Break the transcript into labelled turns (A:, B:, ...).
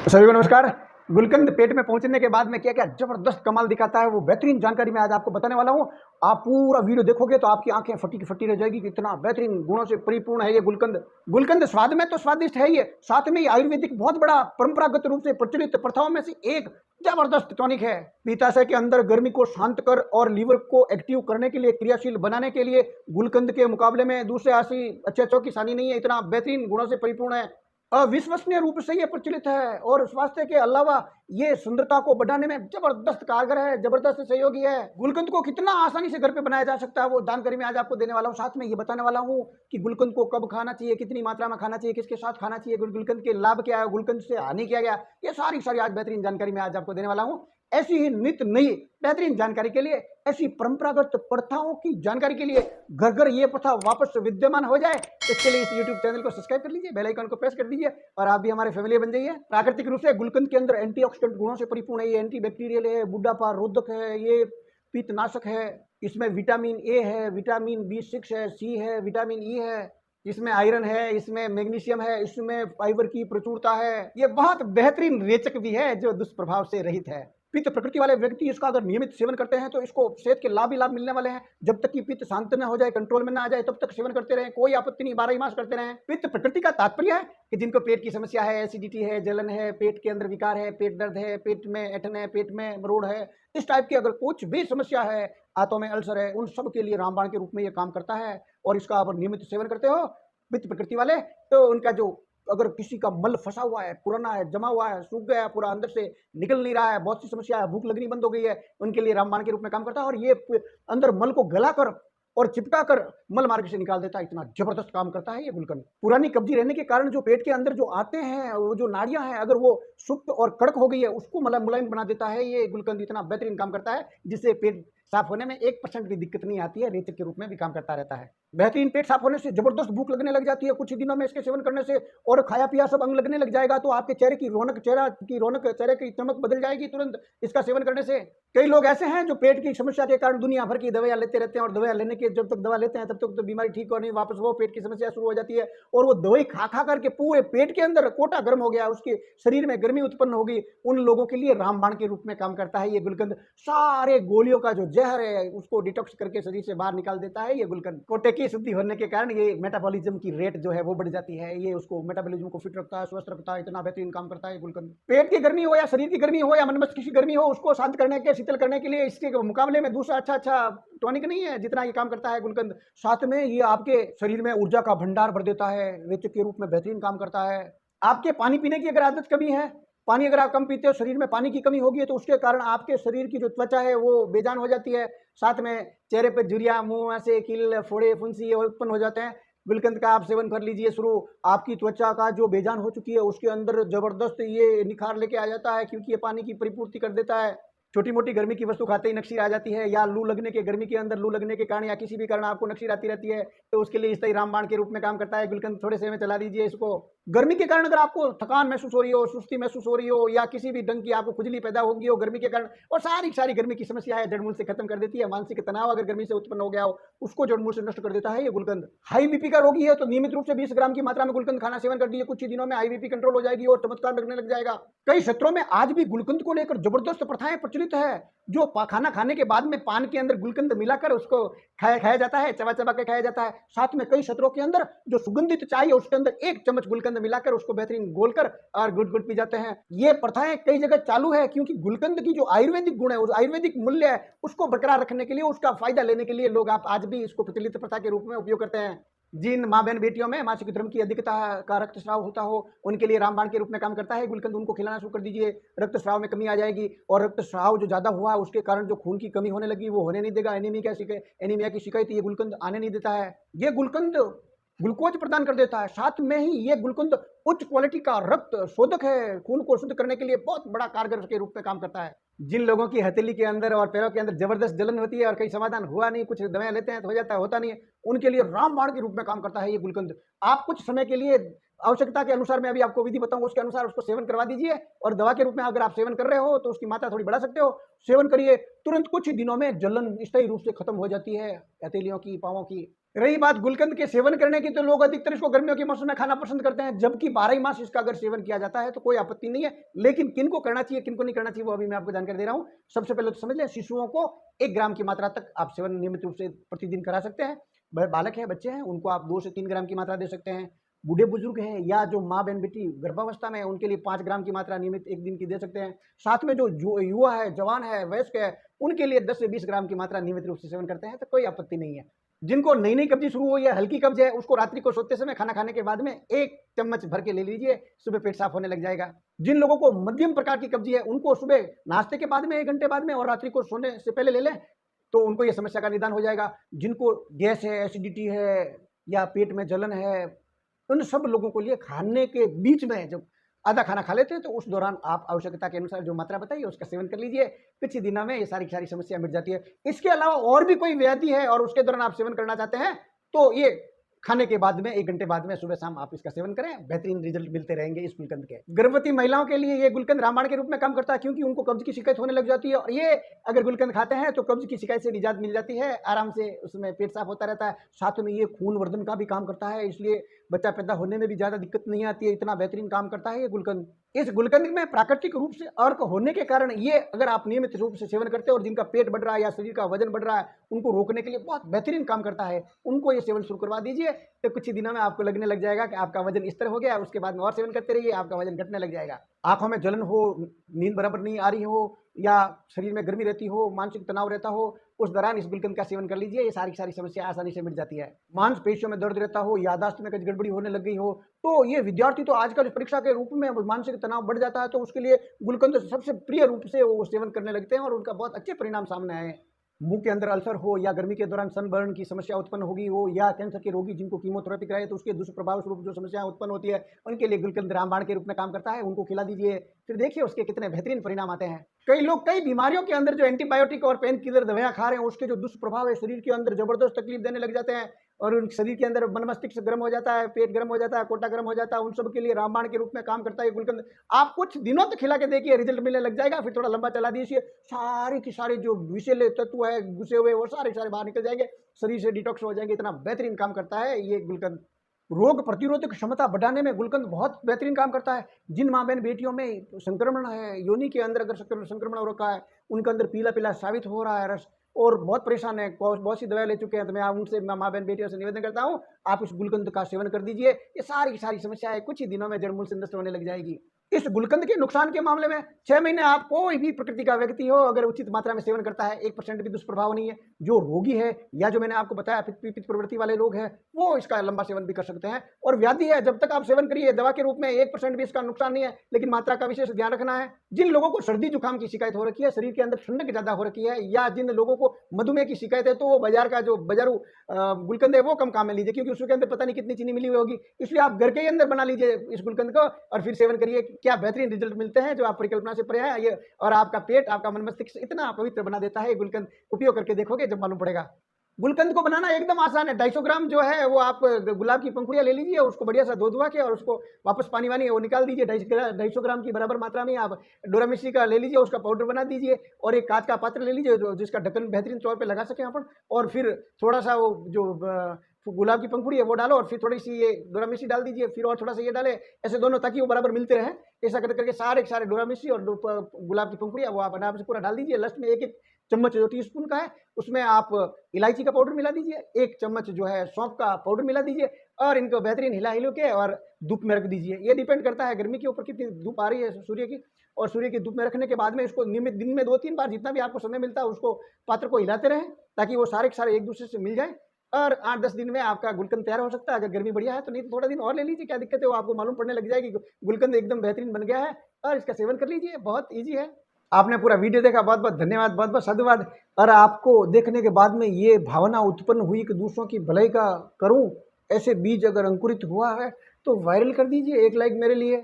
A: सभी को नमस्कार। गुलकंद पेट में पहुंचने के बाद में क्या क्या जबरदस्त कमाल दिखाता है वो बेहतरीन जानकारी मैं आज आपको बताने वाला हूं। आप पूरा वीडियो देखोगे तो आपकी आंखें फटी की फटी रह जाएगी कि इतना बेहतरीन गुणों से परिपूर्ण है ये गुलकंद। गुलकंद स्वाद में तो स्वादिष्ट है, ये साथ में आयुर्वेदिक बहुत बड़ा परंपरागत रूप से प्रचलित प्रथाओं में से एक जबरदस्त टॉनिक है। पित्ताशय के अंदर गर्मी को शांत कर और लीवर को एक्टिव करने के लिए, क्रियाशील बनाने के लिए गुलकंद के मुकाबले में दूसरे ऐसी अच्छे की सानी नहीं है। इतना बेहतरीन गुणों से परिपूर्ण है, अविश्वसनीय रूप से ये प्रचलित है और स्वास्थ्य के अलावा ये सुंदरता को बढ़ाने में जबरदस्त कारगर है, जबरदस्त सहयोगी है। गुलकंद को कितना आसानी से घर पे बनाया जा सकता है वो जानकारी मैं आज आपको देने वाला हूँ। साथ में ये बताने वाला हूँ कि गुलकंद को कब खाना चाहिए, कितनी मात्रा में खाना चाहिए, किसके साथ खाना चाहिए, गुलकंद के लाभ क्या है, गुलकंद से हानि क्या गया, ये सारी आज बेहतरीन जानकारी मैं आज आपको देने वाला हूँ। ऐसी ही नित नई बेहतरीन जानकारी के लिए, ऐसी परंपरागत प्रथाओं की जानकारी के लिए, घर घर ये प्रथा वापस विद्यमान हो जाए, इसके लिए इस YouTube चैनल को सब्सक्राइब कर लीजिए, बेल आइकन को प्रेस कर दीजिए और आप भी हमारे फैमिली बन जाइए। प्राकृतिक रूप से गुलकंद के अंदर एंटीऑक्सीडेंट गुणों से परिपूर्ण है, ये एंटी बैक्टीरियल है, बुढ़ापा रोधक है, ये पित्तनाशक है, इसमें विटामिन ए है, विटामिन B6 है, सी है, विटामिन ई है, इसमें आयरन है, इसमें मैग्नीशियम है, इसमें फाइबर की प्रचुरता है। ये बहुत बेहतरीन रेचक भी है जो दुष्प्रभाव से रहित है। पित्त प्रकृति वाले व्यक्ति इसका अगर नियमित सेवन करते हैं तो इसको सेहत के लाभ ही लाभ मिलने वाले हैं। जब तक कि पित्त शांत न हो जाए, कंट्रोल में ना आ जाए, तब तक सेवन करते रहें, कोई आपत्ति नहीं, 12 मास करते रहें। पित्त प्रकृति का तात्पर्य है कि जिनको पेट की समस्या है, एसिडिटी है, जलन है, पेट के अंदर विकार है, पेट दर्द है, पेट में ऐंठन है, पेट में मरोड़ है, इस टाइप की अगर कुछ भी समस्या है, आंतों में अल्सर है, उन सब के लिए रामबाण के रूप में ये काम करता है। और इसका अगर नियमित सेवन करते हो पित्त प्रकृति वाले, तो उनका जो अगर किसी का मल फंसा हुआ है, पुराना है, जमा हुआ है, सूख गया है, पूरा अंदर से निकल नहीं रहा है, बहुत सी समस्या है, भूख लगनी बंद हो गई है, उनके लिए रामबाण के रूप में काम करता है। और ये अंदर मल को गलाकर और चिपका कर मल मार्ग से निकाल देता है। इतना जबरदस्त काम करता है ये गुलकंद। पुरानी कब्जी रहने के कारण जो पेट के अंदर जो आते हैं, वो जो नाड़ियां हैं, अगर वो सुक्त और कड़क हो गई है, उसको मुलायम बना देता है ये गुलकंद। इतना बेहतरीन काम करता है जिससे पेट साफ होने में 1% भी दिक्कत नहीं आती है, रेचक के रूप में भी काम करता रहता है। बेहतरीन पेट साफ होने से जबरदस्त भूख लगने लग जाती है कुछ ही दिनों में इसके सेवन करने से, और खाया पिया सब अंग लगने लग जाएगा, तो आपके चेहरे की रौनक, चेहरे की चमक बदल जाएगी तुरंत इसका सेवन करने से। कई लोग ऐसे हैं जो पेट की समस्या के कारण दुनिया भर की दवाइयां लेते रहते हैं, और दवाइयां लेने के जब तक दवा लेते हैं तब तक तो बीमारी ठीक हो नहीं, वापस वो पेट की समस्या शुरू हो जाती है, और वो दवाई खा करके पूरे पेट के अंदर कोटा गर्म हो गया, उसके शरीर में गर्मी उत्पन्न होगी। उन लोगों के लिए रामबाण के रूप में काम करता है ये गुलकंद। सारे गोलियों का जो जहर है उसको डिटॉक्स करके शरीर से बाहर निकाल देता है ये गुलकंद। कोटे की शुद्धि होने के कारण ये मेटाबॉलिज्म की रेट जो है वो बढ़ जाती है, ये उसको मेटाबॉलिज्म को फिट रखता है, स्वस्थ रखता है। इतना बेहतरीन काम करता है गुलकंद। पेट की गर्मी हो या शरीर की गर्मी हो या मन मस्तिष्क की गर्मी हो, उसको शांत करने के, शीतल करने के लिए इसके मुकाबले में दूसरा अच्छा टॉनिक नहीं है जितना ये काम करता है गुलकंद। साथ में ये आपके शरीर में ऊर्जा का भंडार भर देता है, रेचक के रूप में बेहतरीन काम करता है। आपके पानी पीने की अगर आदत कमी है, पानी अगर आप कम पीते हो, शरीर में पानी की कमी होगी, तो उसके कारण आपके शरीर की जो त्वचा है वो बेजान हो जाती है। साथ में चेहरे पे झुर्रियां, मुंह ऐसे कील, फोड़े, फुंसी उत्पन्न हो जाते हैं। गुलकंद का आप सेवन कर लीजिए शुरू, आपकी त्वचा का जो बेजान हो चुकी है उसके अंदर जबरदस्त ये निखार लेके आ जाता है, क्योंकि ये पानी की परिपूर्ति कर देता है। छोटी मोटी गर्मी की वस्तु खाते ही नक्सीर आ जाती है, या लू लगने के, गर्मी के अंदर लू लगने के कारण या किसी भी कारण आपको नक्सीर आती रहती है, तो उसके लिए इस तरह रामबाण के रूप में काम करता है गुलकंद। थोड़े से में चला दीजिए इसको। गर्मी के कारण अगर आपको थकान महसूस हो रही हो, सुस्ती महसूस हो रही हो, या किसी भी ढंग की आपको खुजली पैदा होगी हो गर्मी के कारण, और सारी गर्मी की समस्या है जड़मूल से खत्म कर देती है। मानसिक तनाव अगर गर्मी से उत्पन्न हो गया हो उसको जड़मूल से नष्ट कर देता है ये गुलकंद। हाई बीपी का रोगी है तो नियमित रूप से 20 ग्राम की मात्रा में गुलकंद खाना सेवन कर दीजिए, कुछ ही दिनों में हाई बीपी कंट्रोल हो जाएगी और चमत्कार लगने लग जाएगा। कई क्षेत्रों में आज भी गुलकंद को लेकर जबरदस्त प्रथाएं प्रचलित है, जो खाना खाने के बाद में पान के अंदर गुलकंद मिलाकर उसको खाया जाता है, चबा के खाया जाता है। साथ में कई क्षेत्रों के अंदर जो सुगंधित चाय है उसके अंदर 1 चम्मच गुलकंद मिलाकर उसको बेहतरीन घोलकर और गुट पी जाते हैं। ये प्रथाएं कई जगह चालू है, क्योंकि गुलकंद की जो आयुर्वेदिक गुण है, उस आयुर्वेदिक मूल्य है, उसको बरकरार रखने के लिए, उसका फायदा लेने के लिए लोग आप आज भी इसको प्रचलित प्रथा के रूप में उपयोग करते हैं। जिन माँ बहन बेटियों में मासिक धर्म की अधिकता का रक्तस्राव होता हो, उनके लिए रामबाण के रूप में काम करता है गुलकंद। उनको खिलाना शुरू कर दीजिए, रक्तस्राव में कमी आ जाएगी, और रक्तस्राव जो ज्यादा हुआ उसके कारण जो खून की कमी होने लगी वो होने नहीं देगा। एनीमिया की शिकायत ये गुलकंद आने नहीं देता है। ये गुलकंद ग्लूकोज प्रदान कर देता है। साथ में ही ये गुलकंद उच्च क्वालिटी का रक्त शोधक है, खून को शुद्ध करने के लिए बहुत बड़ा कारगर के रूप में काम करता है। जिन लोगों की हथेली के अंदर और पैरों के अंदर जबरदस्त जलन होती है और कहीं समाधान हुआ नहीं, कुछ दवाएं लेते हैं तो हो जाता है, होता नहीं है, उनके लिए रामबाण के रूप में काम करता है ये गुलकंद। आप कुछ समय के लिए आवश्यकता के अनुसार, मैं अभी आपको विधि बताऊंगा उसके अनुसार उसको सेवन करवा दीजिए, और दवा के रूप में अगर आप सेवन कर रहे हो तो उसकी मात्रा थोड़ी बढ़ा सकते हो। सेवन करिए, तुरंत कुछ ही दिनों में जलन स्थायी रूप से खत्म हो जाती है हथेलियों की, पांवों की। रही बात गुलकंद के सेवन करने की, तो लोग अधिकतर इसको गर्मियों के मौसम में खाना पसंद करते हैं, जबकि 12 मास इसका अगर सेवन किया जाता है तो कोई आपत्ति नहीं है। लेकिन किनको करना चाहिए, किनको नहीं करना चाहिए, वो अभी मैं आपको जानकारी दे रहा हूँ। सबसे पहले तो समझ लें, शिशुओं को 1 ग्राम की मात्रा तक आप सेवन नियमित रूप से प्रतिदिन करा सकते हैं। बालक है, बच्चे हैं, उनको आप 2 से 3 ग्राम की मात्रा दे सकते हैं। बूढ़े बुजुर्ग हैं या जो माँ बहन बेटी गर्भावस्था में है, उनके लिए 5 ग्राम की मात्रा नियमित 1 दिन की दे सकते हैं। साथ में जो युवा है, जवान है, वयस्क है, उनके लिए 10 से 20 ग्राम की मात्रा नियमित रूप से सेवन करते हैं तो कोई आपत्ति नहीं है। जिनको नई नई कब्जी शुरू हुई है, हल्की कब्ज है, उसको रात्रि को सोते समय खाना खाने के बाद में 1 चम्मच भर के ले लीजिए, सुबह पेट साफ होने लग जाएगा। जिन लोगों को मध्यम प्रकार की कब्जी है, उनको सुबह नाश्ते के बाद में 1 घंटे बाद में और रात्रि को सोने से पहले ले लें, तो उनको ये समस्या का निदान हो जाएगा। जिनको गैस है, एसिडिटी है या पेट में जलन है, उन सब लोगों को लिए खाने के बीच में जब आधा खाना खा लेते हैं तो उस दौरान आप आवश्यकता के अनुसार जो मात्रा बताइए उसका सेवन कर लीजिए। कुछ ही दिनों में ये सारी सारी समस्या मिट जाती है। इसके अलावा और भी कोई व्याधि है और उसके दौरान आप सेवन करना चाहते हैं तो ये खाने के बाद में 1 घंटे बाद में सुबह शाम आप इसका सेवन करें, बेहतरीन रिजल्ट मिलते रहेंगे इस गुलकंद के। गर्भवती महिलाओं के लिए ये गुलकंद रामबाण के रूप में काम करता है, क्योंकि उनको कब्ज की शिकायत होने लग जाती है और ये अगर गुलकंद खाते हैं तो कब्ज की शिकायत से निजात मिल जाती है, आराम से उसमें पेट साफ होता रहता है। साथ में ये खून वर्धन का भी काम करता है, इसलिए बच्चा पैदा होने में भी ज्यादा दिक्कत नहीं आती है। इतना बेहतरीन काम करता है ये गुलकंद। इस गुलकंद में प्राकृतिक रूप से अर्क होने के कारण ये अगर आप नियमित रूप से सेवन करते हैं और जिनका पेट बढ़ रहा है या शरीर का वजन बढ़ रहा है, उनको रोकने के लिए बहुत बेहतरीन काम करता है। उनको ये सेवन शुरू करवा दीजिए तो कुछ ही दिनों में आपको लगने लग जाएगा कि आपका वजन इस तरह हो गया। उसके बाद में और सेवन करते रहिए, आपका वजन घटने लग जाएगा। आंखों में जलन हो, नींद बराबर नहीं आ रही हो या शरीर में गर्मी रहती हो, मानसिक तनाव रहता हो, उस दौरान इस गुलकंद का सेवन कर लीजिए। ये सारी सारी समस्या आसानी से मिट जाती है। मांसपेशियों में दर्द रहता हो, याददाश्त में कुछ गड़बड़ी होने लग गई हो, तो ये विद्यार्थी तो आजकल परीक्षा के रूप में मानसिक तनाव बढ़ जाता है, तो उसके लिए गुलकंद सबसे प्रिय रूप से वो सेवन करने लगते हैं और उनका बहुत अच्छे परिणाम सामने आए। मुंह के अंदर अल्सर हो या गर्मी के दौरान सनबर्न की समस्या उत्पन्न होगी हो या कैंसर के रोगी जिनको कीमोथेरेपी कराए तो उसके दुष्प्रभाव स्वरूप जो समस्या उत्पन्न होती है, उनके लिए गुलकंद रामबाण के रूप में काम करता है। उनको खिला दीजिए, फिर देखिए उसके कितने बेहतरीन परिणाम आते हैं। कई लोग कई बीमारियों के अंदर जो एंटीबायोटिक और पेन किलर दवाइयां खा रहे हैं, उसके जो दुष्प्रभाव है शरीर के अंदर जबरदस्त तकलीफ देने लग जाते हैं और उन शरीर के अंदर मन मस्तिष्क गर्म हो जाता है, पेट गर्म हो जाता है, कोटा गर्म हो जाता है, उन सब के लिए रामबाण के रूप में काम करता है गुलकंद। आप कुछ दिनों तक खिला के देखिए, रिजल्ट मिलने लग जाएगा। फिर थोड़ा लंबा चला दीजिए, सारे की सारे जो विषैले तत्व है घुसे हुए वो सारे सारे बाहर निकल जाएंगे, शरीर से डिटॉक्स हो जाएंगे। इतना बेहतरीन काम करता है ये गुलकंद। रोग प्रतिरोधक क्षमता बढ़ाने में गुलकंद बहुत बेहतरीन काम करता है। जिन माँ बहन बेटियों में संक्रमण है, योनि के अंदर अगर संक्रमण हो रखा है, उनके अंदर पीला पीला साबित हो रहा है रस और बहुत परेशान है, बहुत सी दवाई ले चुके हैं, तो मैं उनसे माँ बहन बेटियों से निवेदन करता हूँ आप इस गुलकंद का सेवन कर दीजिए। ये सारी की सारी समस्याएं कुछ ही दिनों में जड़ मूल से नष्ट होने लग जाएगी। इस गुलकंद के नुकसान के मामले में 6 महीने आप कोई भी प्रकृति का व्यक्ति हो अगर उचित मात्रा में सेवन करता है 1% भी दुष्प्रभाव नहीं है। जो रोगी है या जो मैंने आपको बताया पित्त प्रवृत्ति वाले लोग हैं वो इसका लंबा सेवन भी कर सकते हैं। और व्याधि है जब तक आप सेवन करिए दवा के रूप में 1% भी इसका नुकसान नहीं है, लेकिन मात्रा का विशेष ध्यान रखना है। जिन लोगों को सर्दी जुकाम की शिकायत हो रखी है, शरीर के अंदर ठंडक ज्यादा हो रखी है या जिन लोगों को मधुमेह की शिकायत है, तो वो बाजार का जो बाजारू गुलकंद है वो कम काम में लीजिए, क्योंकि उसके अंदर पता नहीं कितनी चीनी मिली हुई होगी। इसलिए आप घर के अंदर बना लीजिए इस गुलकंद को और फिर सेवन करिए। क्या बेहतरीन रिजल्ट मिलते हैं जो आप परिकल्पना से परे है ये। और आपका पेट, आपका मन मस्तिष्क इतना पवित्र बना देता है गुलकंद। उपयोग करके देखोगे जब मालूम पड़ेगा। गुलकंद को बनाना एकदम आसान है। 250 ग्राम जो है वो आप गुलाब की पंखुड़ियाँ ले लीजिए, उसको बढ़िया सा धो धुआ के और उसको वापस पानी वानी वो निकाल दीजिए। 250 ग्राम की बराबर मात्रा में आप डोरा मिश्री का ले लीजिए, उसका पाउडर बना दीजिए और एक कांच का पात्र ले लीजिए जिसका ढक्कन बेहतरीन तौर पे लगा सके अपन। और फिर थोड़ा सा वो जो गुलाब की पंखुड़ी है वो डालो और फिर थोड़ी सी ये डोरा मिश्री डाल दीजिए, फिर और थोड़ा सा ये डाले, ऐसे दोनों ताकि वो बराबर मिलते रहे। ऐसा करके सारे डोरा मिश्री और गुलाब की पंखुड़ियाँ वो आप आराम से पूरा डाल दीजिए। लास्ट में एक चम्मच जो टीस्पून का है उसमें आप इलायची का पाउडर मिला दीजिए, 1 चम्मच जो है सौंफ का पाउडर मिला दीजिए और इनको बेहतरीन हिला हिलो के और धूप में रख दीजिए। ये डिपेंड करता है गर्मी के ऊपर कितनी धूप आ रही है सूर्य की, और सूर्य की धूप में रखने के बाद में इसको नियमित दिन में 2-3 बार जितना भी आपको समय मिलता है उसको पात्र को हिलाते रहें ताकि वो सारे के सारे एक दूसरे से मिल जाए। और 8-10 दिन में आपका गुलकंद तैयार हो सकता है। अगर गर्मी बढ़िया है तो, नहीं तो थोड़ा दिन और ले लीजिए, क्या दिक्कत है, वो आपको मालूम पड़ने लग जाएगी गुलकंद एकदम बेहतरीन बन गया है और इसका सेवन कर लीजिए। बहुत ईजी है। आपने पूरा वीडियो देखा, बहुत बहुत धन्यवाद, बहुत बहुत साधुवाद। और आपको देखने के बाद में ये भावना उत्पन्न हुई कि दूसरों की भलाई का करूं, ऐसे बीज अगर अंकुरित हुआ है तो वायरल कर दीजिए। 1 लाइक मेरे लिए।